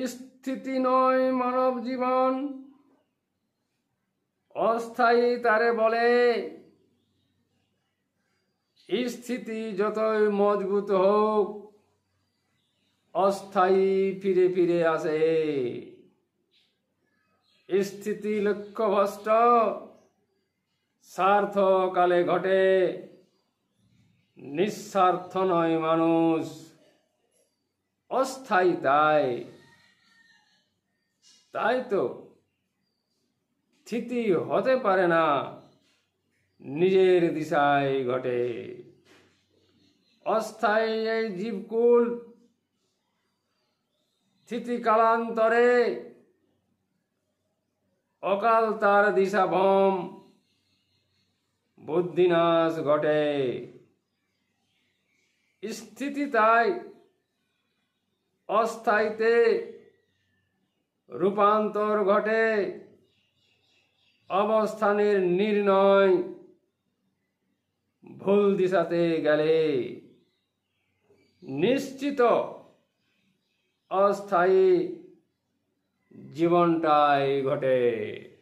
স্থিতি নয় মানব জীবন, অস্থায়ী তারে বলে। স্থিতি যতই মজবুত হোক, অস্থায়ী ফিরে ফিরে আসে। স্থিতি লক্ষ্যভ্রষ্ট, স্বার্থ কালে ঘটে। নিঃস্বার্থ নয় মানুষ, অস্থায়ী তাই। তাই তো স্থিতি হতে পারে না, নিজের দিশায় ঘটে। অস্থায়ী এই জীবকুল, স্থিতি কালান্তরে। অকাল তার দিশা ভম, বুদ্ধিনাশ ঘটে। স্থিতি তাই অস্থায়ীতে রূপান্তর ঘটে। অবস্থানের নির্ণয় ভুল দিশাতে গেলে। নিশ্চিত অস্থায়ী জীবনটাই ঘটে।